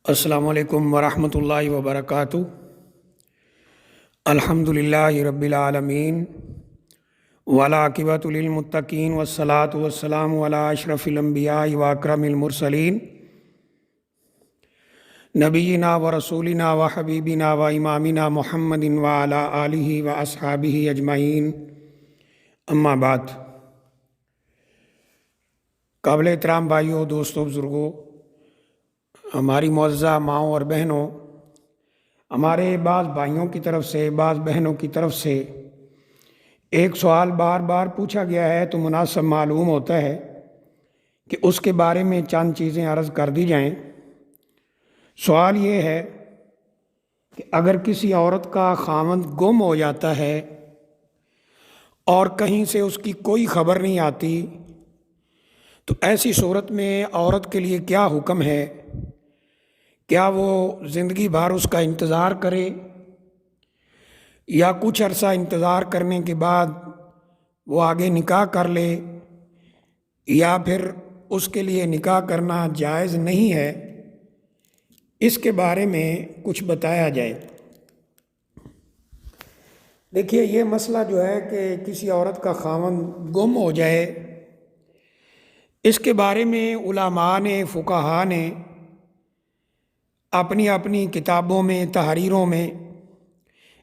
السلام علیکم ورحمۃ اللہ وبرکاتہ۔ الحمد للہ رب العالمین والعاقبۃ للمتقین والصلاۃ والسلام علی اشرف الانبیاء واکرم المرسلین نبینا و رسولنا و حبیبنا و امامنا محمد وعلی آلہ و اصحابہ اجمعین، اما بعد۔ قابل احترام بھائیوں، دوستوں، بزرگوں، ہماری معززہ ماؤں اور بہنوں، ہمارے بعض بھائیوں کی طرف سے، بعض بہنوں کی طرف سے ایک سوال بار بار پوچھا گیا ہے، تو مناسب معلوم ہوتا ہے کہ اس کے بارے میں چند چیزیں عرض کر دی جائیں۔ سوال یہ ہے کہ اگر کسی عورت کا خاوند گم ہو جاتا ہے اور کہیں سے اس کی کوئی خبر نہیں آتی، تو ایسی صورت میں عورت کے لیے کیا حکم ہے؟ کیا وہ زندگی بھر اس کا انتظار کرے، یا کچھ عرصہ انتظار کرنے کے بعد وہ آگے نکاح کر لے، یا پھر اس کے لیے نکاح کرنا جائز نہیں ہے؟ اس کے بارے میں کچھ بتایا جائے۔ دیکھیے، یہ مسئلہ جو ہے کہ کسی عورت کا خاوند گم ہو جائے، اس کے بارے میں علماء نے، فقہاء نے اپنی اپنی کتابوں میں، تحریروں میں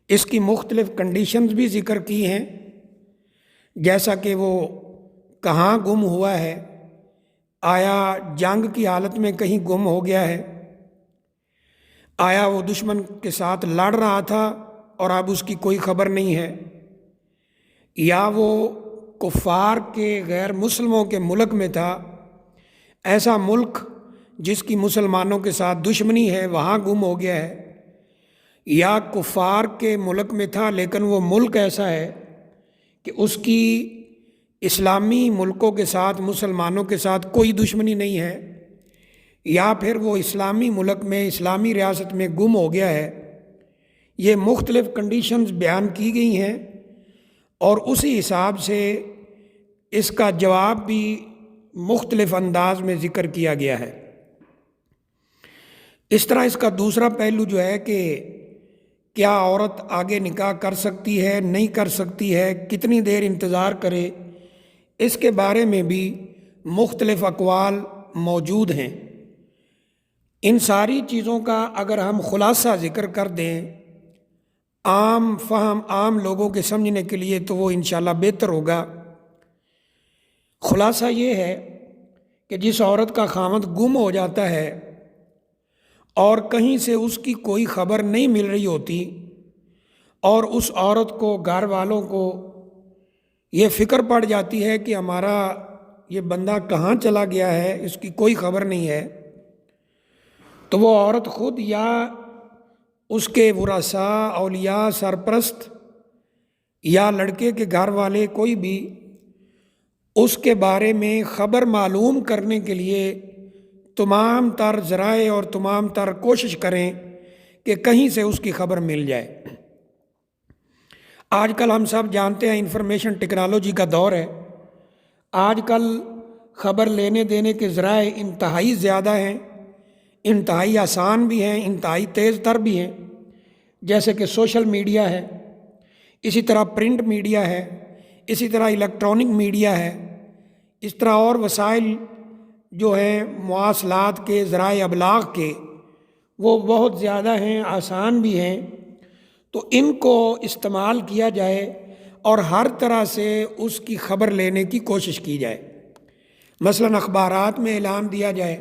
اس کی مختلف کنڈیشنز بھی ذکر کی ہیں، جیسا کہ وہ کہاں گم ہوا ہے، آیا جنگ کی حالت میں کہیں گم ہو گیا ہے، آیا وہ دشمن کے ساتھ لڑ رہا تھا اور اب اس کی کوئی خبر نہیں ہے، یا وہ کفار کے، غیر مسلموں کے ملک میں تھا، ایسا ملک جس کی مسلمانوں کے ساتھ دشمنی ہے وہاں گم ہو گیا ہے، یا کفار کے ملک میں تھا لیکن وہ ملک ایسا ہے کہ اس کی اسلامی ملکوں کے ساتھ، مسلمانوں کے ساتھ کوئی دشمنی نہیں ہے، یا پھر وہ اسلامی ملک میں، اسلامی ریاست میں گم ہو گیا ہے۔ یہ مختلف کنڈیشنز بیان کی گئی ہیں، اور اسی حساب سے اس کا جواب بھی مختلف انداز میں ذکر کیا گیا ہے۔ اس طرح اس کا دوسرا پہلو جو ہے کہ کیا عورت آگے نکاح کر سکتی ہے، نہیں کر سکتی ہے، کتنی دیر انتظار کرے، اس کے بارے میں بھی مختلف اقوال موجود ہیں۔ ان ساری چیزوں کا اگر ہم خلاصہ ذکر کر دیں عام فہم، عام لوگوں کے سمجھنے کے لیے، تو وہ انشاءاللہ بہتر ہوگا۔ خلاصہ یہ ہے کہ جس عورت کا خاوند گم ہو جاتا ہے اور کہیں سے اس کی کوئی خبر نہیں مل رہی ہوتی، اور اس عورت کو، گھر والوں کو یہ فکر پڑ جاتی ہے کہ ہمارا یہ بندہ کہاں چلا گیا ہے، اس کی کوئی خبر نہیں ہے، تو وہ عورت خود یا اس کے ورثاء، اولیاء، سرپرست، یا لڑکے کے گھر والے، کوئی بھی اس کے بارے میں خبر معلوم کرنے کے لیے تمام تر ذرائع اور تمام تر کوشش کریں کہ کہیں سے اس کی خبر مل جائے۔ آج کل ہم سب جانتے ہیں انفارمیشن ٹیکنالوجی کا دور ہے۔ آج کل خبر لینے دینے کے ذرائع انتہائی زیادہ ہیں، انتہائی آسان بھی ہیں، انتہائی تیز تر بھی ہیں، جیسے کہ سوشل میڈیا ہے، اسی طرح پرنٹ میڈیا ہے، اسی طرح الیکٹرانک میڈیا ہے، اس طرح اور وسائل جو ہیں مواصلات کے، ذرائع ابلاغ کے، وہ بہت زیادہ ہیں، آسان بھی ہیں۔ تو ان کو استعمال کیا جائے اور ہر طرح سے اس کی خبر لینے کی کوشش کی جائے۔ مثلاً اخبارات میں اعلان دیا جائے،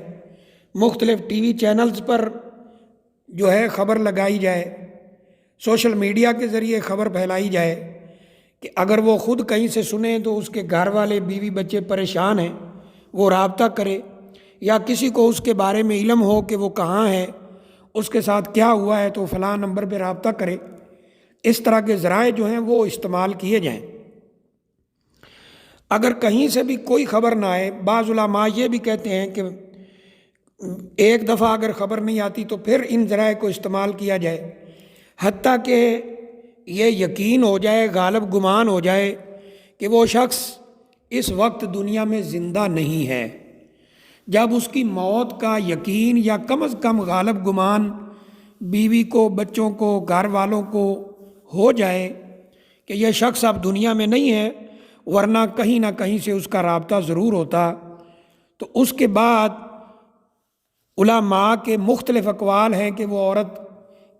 مختلف ٹی وی چینلز پر جو ہے خبر لگائی جائے، سوشل میڈیا کے ذریعے خبر پھیلائی جائے کہ اگر وہ خود کہیں سے سنیں تو اس کے گھر والے، بیوی بچے پریشان ہیں، وہ رابطہ کرے، یا کسی کو اس کے بارے میں علم ہو کہ وہ کہاں ہے، اس کے ساتھ کیا ہوا ہے، تو فلاں نمبر پہ رابطہ کرے۔ اس طرح کے ذرائع جو ہیں وہ استعمال کیے جائیں۔ اگر کہیں سے بھی کوئی خبر نہ آئے، بعض علماء یہ بھی کہتے ہیں کہ ایک دفعہ اگر خبر نہیں آتی تو پھر ان ذرائع کو استعمال کیا جائے، حتیٰ کہ یہ یقین ہو جائے، غالب گمان ہو جائے کہ وہ شخص اس وقت دنیا میں زندہ نہیں ہے۔ جب اس کی موت کا یقین یا کم از کم غالب گمان بیوی کو، بچوں کو، گھر والوں کو ہو جائے کہ یہ شخص اب دنیا میں نہیں ہے، ورنہ کہیں نہ کہیں سے اس کا رابطہ ضرور ہوتا، تو اس کے بعد علماء کے مختلف اقوال ہیں کہ وہ عورت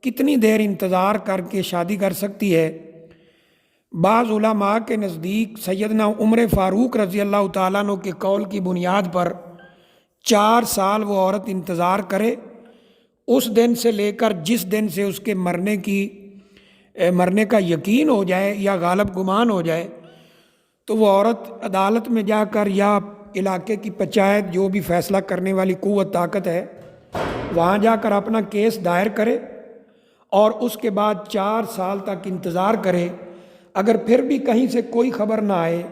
کتنی دیر انتظار کر کے شادی کر سکتی ہے۔ بعض علماء کے نزدیک سیدنا عمر فاروق رضی اللہ تعالیٰ عنہ کے قول کی بنیاد پر 4 سال وہ عورت انتظار کرے، اس دن سے لے کر جس دن سے اس کے مرنے کا یقین ہو جائے یا غالب گمان ہو جائے، تو وہ عورت عدالت میں جا کر یا علاقے کی پنچایت جو بھی فیصلہ کرنے والی قوت طاقت ہے وہاں جا کر اپنا کیس دائر کرے اور اس کے بعد 4 سال تک انتظار کرے۔ اگر پھر بھی کہیں سے کوئی خبر نہ آئے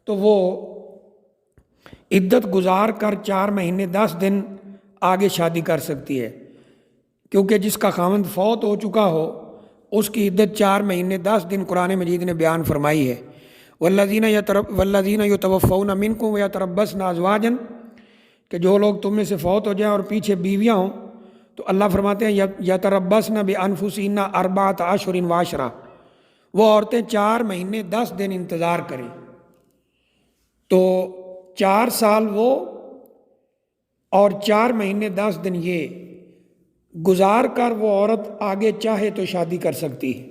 تو وہ عدت گزار کر 4 مہینے 10 دن آگے شادی کر سکتی ہے، کیونکہ جس کا خاوند فوت ہو چکا ہو اس کی عدت 4 مہینے 10 دن قرآن مجید نے بیان فرمائی ہے۔ والذین یتوفون منکم ویتربصن ازواجا، کہ جو لوگ تم میں سے فوت ہو جائیں اور پیچھے بیویاں ہوں، تو اللہ فرماتے ہیں یتربصن بانفسہن 4 اشہر وعشرہ، وہ عورتیں 4 مہینے 10 دن انتظار کریں۔ تو 4 سال وہ اور 4 مہینے 10 دن یہ گزار کر وہ عورت آگے چاہے تو شادی کر سکتی ہے۔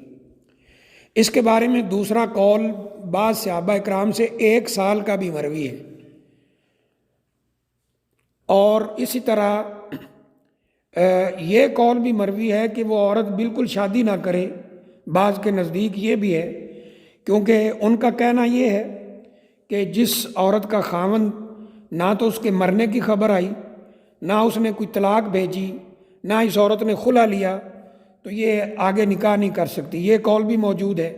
اس کے بارے میں دوسرا قول بعض صحابہ اکرام سے 1 سال کا بھی مروی ہے، اور اسی طرح یہ قول بھی مروی ہے کہ وہ عورت بالکل شادی نہ کرے۔ بعض کے نزدیک یہ بھی ہے، کیونکہ ان کا کہنا یہ ہے کہ جس عورت کا خاوند نہ تو اس کے مرنے کی خبر آئی، نہ اس نے کوئی طلاق بھیجی، نہ اس عورت نے خلا لیا، تو یہ آگے نکاح نہیں کر سکتی۔ یہ قول بھی موجود ہے۔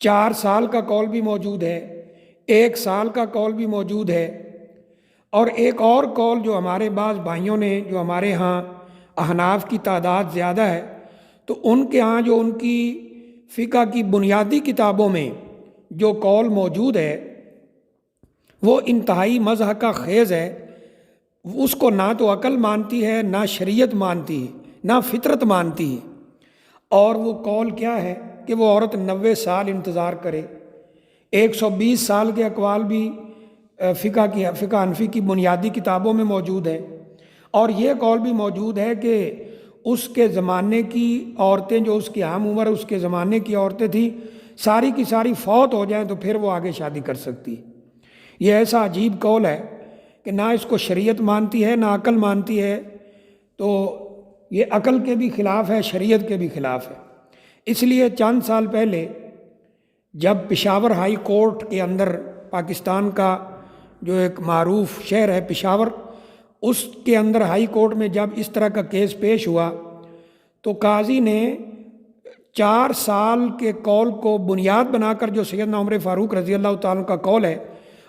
4 سال کا قول بھی موجود ہے، 1 سال کا قول بھی موجود ہے، اور ایک اور قول جو ہمارے بعض بھائیوں نے، جو ہمارے ہاں احناف کی تعداد زیادہ ہے، تو ان کے ہاں جو ان کی فقہ کی بنیادی کتابوں میں جو قول موجود ہے وہ انتہائی مضحکہ کا خیز ہے۔ اس کو نہ تو عقل مانتی ہے، نہ شریعت مانتی ہے، نہ فطرت مانتی ہے۔ اور وہ قول کیا ہے کہ وہ عورت 90 سال انتظار کرے۔ 120 سال کے اقوال بھی فقہ حنفی کی بنیادی کتابوں میں موجود ہے، اور یہ قول بھی موجود ہے کہ اس کے زمانے کی عورتیں، جو اس کی عام عمر اس کے زمانے کی عورتیں تھیں، ساری کی ساری فوت ہو جائیں تو پھر وہ آگے شادی کر سکتی ہے۔ یہ ایسا عجیب قول ہے کہ نہ اس کو شریعت مانتی ہے، نہ عقل مانتی ہے، تو یہ عقل کے بھی خلاف ہے، شریعت کے بھی خلاف ہے۔ اس لیے چند سال پہلے جب پشاور ہائی کورٹ کے اندر، پاکستان کا جو ایک معروف شہر ہے پشاور، اس کے اندر ہائی کورٹ میں جب اس طرح کا کیس پیش ہوا تو قاضی نے 4 سال کے قول کو بنیاد بنا کر، جو سیدنا عمر فاروق رضی اللہ تعالیٰ کا قول ہے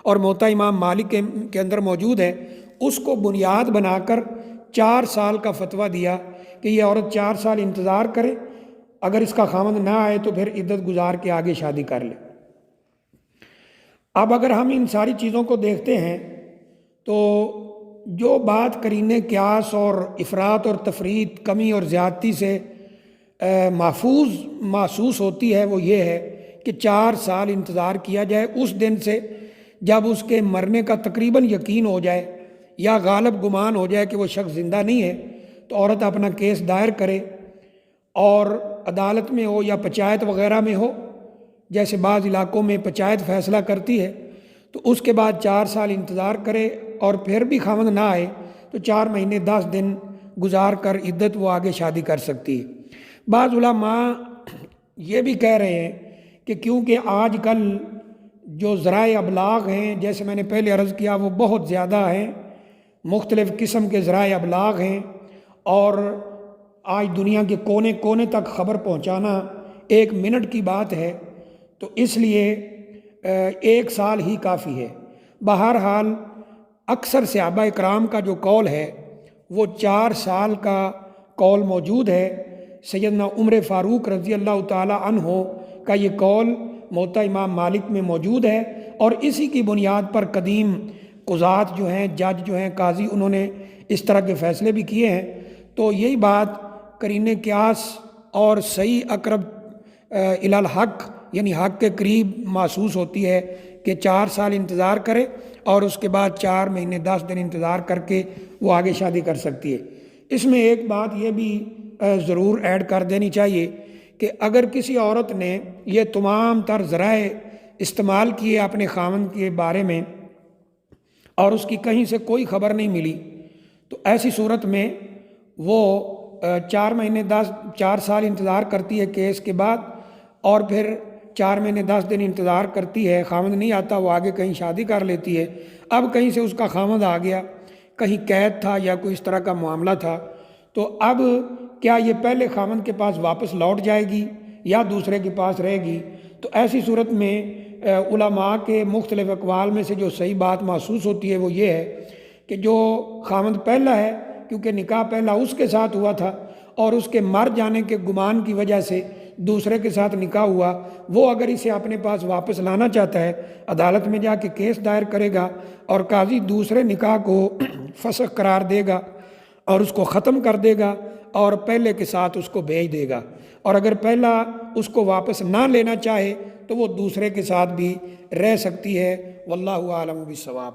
اور موطا امام مالک کے اندر موجود ہے، اس کو بنیاد بنا کر 4 سال کا فتویٰ دیا کہ یہ عورت 4 سال انتظار کرے، اگر اس کا خاوند نہ آئے تو پھر عدت گزار کے آگے شادی کر لے۔ اب اگر ہم ان ساری چیزوں کو دیکھتے ہیں تو جو بات قرینہ قیاس اور افراط اور تفریط، کمی اور زیادتی سے محفوظ محسوس ہوتی ہے وہ یہ ہے کہ 4 سال انتظار کیا جائے، اس دن سے جب اس کے مرنے کا تقریباً یقین ہو جائے یا غالب گمان ہو جائے کہ وہ شخص زندہ نہیں ہے، تو عورت اپنا کیس دائر کرے، اور عدالت میں ہو یا پنچایت وغیرہ میں ہو، جیسے بعض علاقوں میں پنچایت فیصلہ کرتی ہے، تو اس کے بعد 4 سال انتظار کرے، اور پھر بھی خاوند نہ آئے تو 4 مہینے 10 دن گزار کر عدت وہ آگے شادی کر سکتی ہے۔ بعض علماء یہ بھی کہہ رہے ہیں کہ کیونکہ آج کل جو ذرائع ابلاغ ہیں، جیسے میں نے پہلے عرض کیا، وہ بہت زیادہ ہیں، مختلف قسم کے ذرائع ابلاغ ہیں، اور آج دنیا کے کونے کونے تک خبر پہنچانا 1 منٹ کی بات ہے، تو اس لیے 1 سال ہی کافی ہے۔ بہرحال اکثر صحابہ اکرام کا جو قول ہے وہ 4 سال کا قول موجود ہے۔ سیدنا عمر فاروق رضی اللہ تعالی عنہ کا یہ قول موطا امام مالک میں موجود ہے، اور اسی کی بنیاد پر قدیم قضات جو ہیں، جج جو ہیں، قاضی، انہوں نے اس طرح کے فیصلے بھی کیے ہیں۔ تو یہی بات قرین قیاس اور صحیح اقرب الی الحق یعنی حق کے قریب محسوس ہوتی ہے کہ 4 سال انتظار کرے اور اس کے بعد 4 مہینے 10 دن انتظار کر کے وہ آگے شادی کر سکتی ہے۔ اس میں ایک بات یہ بھی ضرور ایڈ کر دینی چاہیے کہ اگر کسی عورت نے یہ تمام تر ذرائع استعمال کیے اپنے خاوند کے بارے میں اور اس کی کہیں سے کوئی خبر نہیں ملی، تو ایسی صورت میں وہ 4 سال انتظار کرتی ہے کیس کے بعد، اور پھر 4 مہینے 10 دن انتظار کرتی ہے، خاوند نہیں آتا، وہ آگے کہیں شادی کر لیتی ہے۔ اب کہیں سے اس کا خاوند آ گیا، کہیں قید تھا یا کوئی اس طرح کا معاملہ تھا، تو اب کیا یہ پہلے خاوند کے پاس واپس لوٹ جائے گی یا دوسرے کے پاس رہے گی؟ تو ایسی صورت میں علماء کے مختلف اقوال میں سے جو صحیح بات محسوس ہوتی ہے وہ یہ ہے کہ جو خاوند پہلا ہے، کیونکہ نکاح پہلا اس کے ساتھ ہوا تھا اور اس کے مر جانے کے گمان کی وجہ سے دوسرے کے ساتھ نکاح ہوا، وہ اگر اسے اپنے پاس واپس لانا چاہتا ہے عدالت میں جا کے کیس دائر کرے گا اور قاضی دوسرے نکاح کو فسخ قرار دے گا اور اس کو ختم کر دے گا اور پہلے کے ساتھ اس کو بھیج دے گا، اور اگر پہلا اس کو واپس نہ لینا چاہے تو وہ دوسرے کے ساتھ بھی رہ سکتی ہے۔ واللہ اعلم بالصواب۔